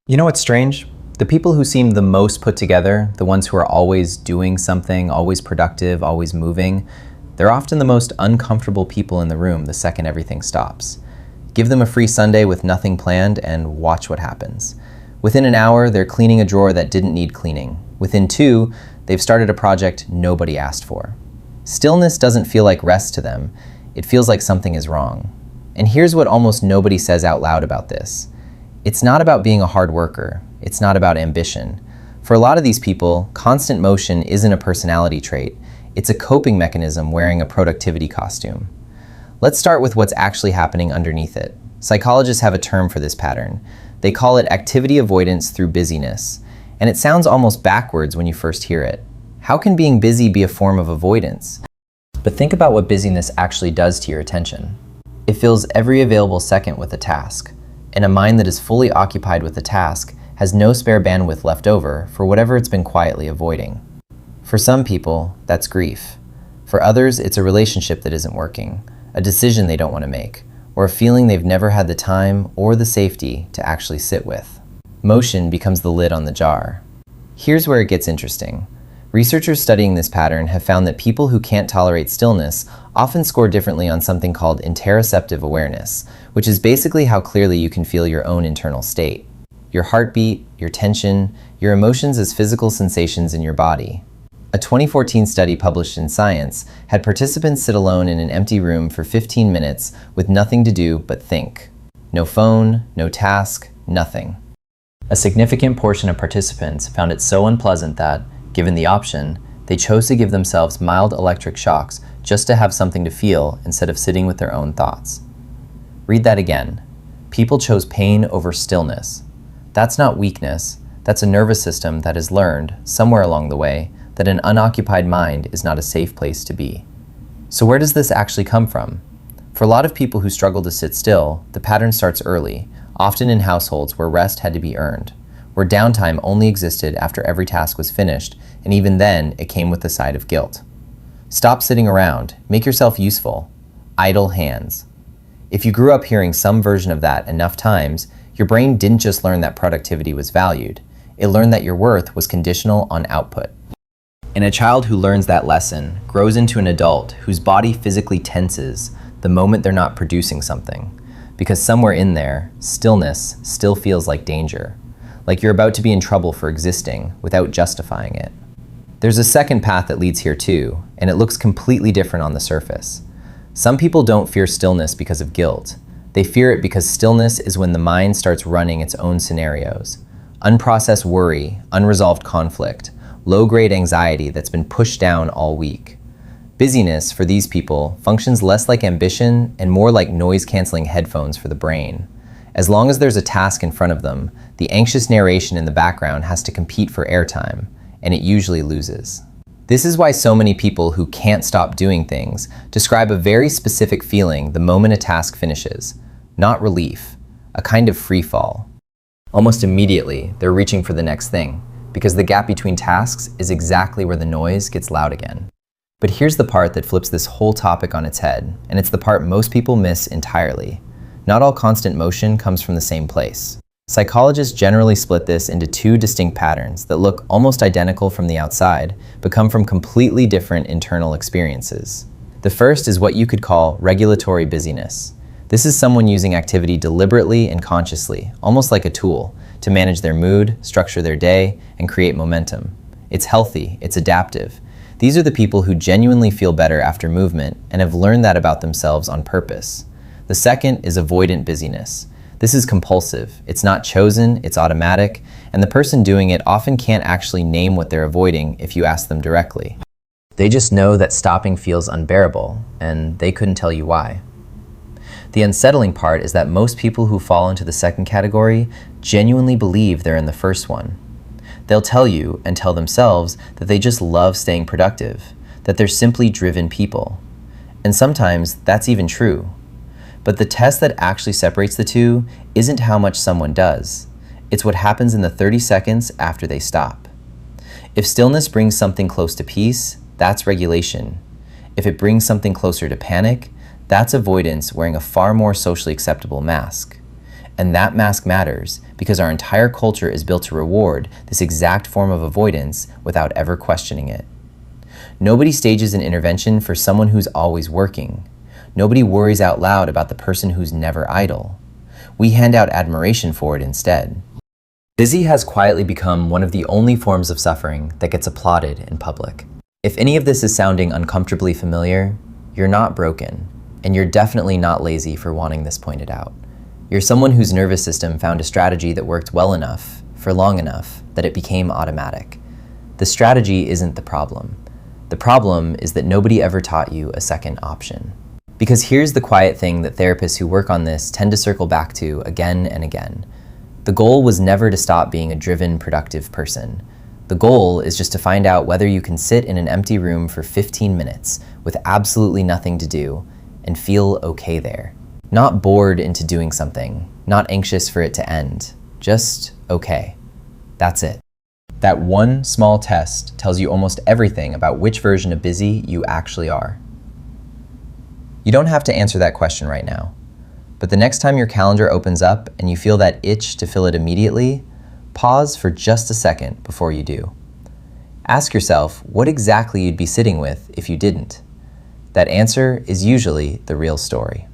You know what's strange? The people who seem the most put together, the ones who are always doing something, always productive, always moving, they're often the most uncomfortable people in the room the second everything stops. Give them a free Sunday with nothing planned and watch what happens. Within an hour, they're cleaning a drawer that didn't need cleaning. Within 2, they've started a project nobody asked for. Stillness doesn't feel like rest to them. It feels like something is wrong. And here's what almost nobody says out loud about this. It's not about being a hard worker. It's not about ambition. For a lot of these people, constant motion isn't a personality trait. It's a coping mechanism wearing a productivity costume. Let's start with what's actually happening underneath it. Psychologists have a term for this pattern. They call it activity avoidance through busyness. And it sounds almost backwards when you first hear it. How can being busy be a form of avoidance? But think about what busyness actually does to your attention. It fills every available second with a task. And a mind that is fully occupied with the task has no spare bandwidth left over for whatever it's been quietly avoiding. For some people, that's grief. For others, it's a relationship that isn't working, a decision they don't want to make, or a feeling they've never had the time or the safety to actually sit with. Motion becomes the lid on the jar. Here's where it gets interesting. Researchers studying this pattern have found that people who can't tolerate stillness often score differently on something called interoceptive awareness, which is basically how clearly you can feel your own internal state. Your heartbeat, your tension, your emotions as physical sensations in your body. A 2014 study published in Science had participants sit alone in an empty room for 15 minutes with nothing to do but think. No phone, no task, nothing. A significant portion of participants found it so unpleasant that, given the option, they chose to give themselves mild electric shocks just to have something to feel instead of sitting with their own thoughts. Read that again. People chose pain over stillness. That's not weakness. That's a nervous system that has learned, somewhere along the way, that an unoccupied mind is not a safe place to be. So where does this actually come from? For a lot of people who struggle to sit still, the pattern starts early, often in households where rest had to be earned, where downtime only existed after every task was finished, and even then, it came with the side of guilt. Stop sitting around. Make yourself useful. Idle hands. If you grew up hearing some version of that enough times, your brain didn't just learn that productivity was valued. It learned that your worth was conditional on output. And a child who learns that lesson grows into an adult whose body physically tenses the moment they're not producing something. Because somewhere in there, stillness still feels like danger. Like you're about to be in trouble for existing without justifying it. There's a second path that leads here too, and it looks completely different on the surface. Some people don't fear stillness because of guilt. They fear it because stillness is when the mind starts running its own scenarios. Unprocessed worry, unresolved conflict, low-grade anxiety that's been pushed down all week. Busyness, for these people, functions less like ambition and more like noise-canceling headphones for the brain. As long as there's a task in front of them, the anxious narration in the background has to compete for airtime, and it usually loses. This is why so many people who can't stop doing things describe a very specific feeling the moment a task finishes. Not relief, a kind of free fall. Almost immediately, they're reaching for the next thing, because the gap between tasks is exactly where the noise gets loud again. But here's the part that flips this whole topic on its head, and it's the part most people miss entirely. Not all constant motion comes from the same place. Psychologists generally split this into 2 distinct patterns that look almost identical from the outside, but come from completely different internal experiences. The first is what you could call regulatory busyness. This is someone using activity deliberately and consciously, almost like a tool, to manage their mood, structure their day, and create momentum. It's healthy, it's adaptive. These are the people who genuinely feel better after movement and have learned that about themselves on purpose. The second is avoidant busyness. This is compulsive. It's not chosen, it's automatic, and the person doing it often can't actually name what they're avoiding if you ask them directly. They just know that stopping feels unbearable, and they couldn't tell you why. The unsettling part is that most people who fall into the second category genuinely believe they're in the first one. They'll tell you and tell themselves that they just love staying productive, that they're simply driven people. And sometimes that's even true. But the test that actually separates the two isn't how much someone does. It's what happens in the 30 seconds after they stop. If stillness brings something close to peace, that's regulation. If it brings something closer to panic, that's avoidance wearing a far more socially acceptable mask. And that mask matters because our entire culture is built to reward this exact form of avoidance without ever questioning it. Nobody stages an intervention for someone who's always working. Nobody worries out loud about the person who's never idle. We hand out admiration for it instead. Busy has quietly become one of the only forms of suffering that gets applauded in public. If any of this is sounding uncomfortably familiar, you're not broken, and you're definitely not lazy for wanting this pointed out. You're someone whose nervous system found a strategy that worked well enough, for long enough, that it became automatic. The strategy isn't the problem. The problem is that nobody ever taught you a second option. Because here's the quiet thing that therapists who work on this tend to circle back to again and again. The goal was never to stop being a driven, productive person. The goal is just to find out whether you can sit in an empty room for 15 minutes with absolutely nothing to do and feel okay there. Not bored into doing something, not anxious for it to end, just okay. That's it. That one small test tells you almost everything about which version of busy you actually are. You don't have to answer that question right now, but the next time your calendar opens up and you feel that itch to fill it immediately, pause for just a second before you do. Ask yourself what exactly you'd be sitting with if you didn't. That answer is usually the real story.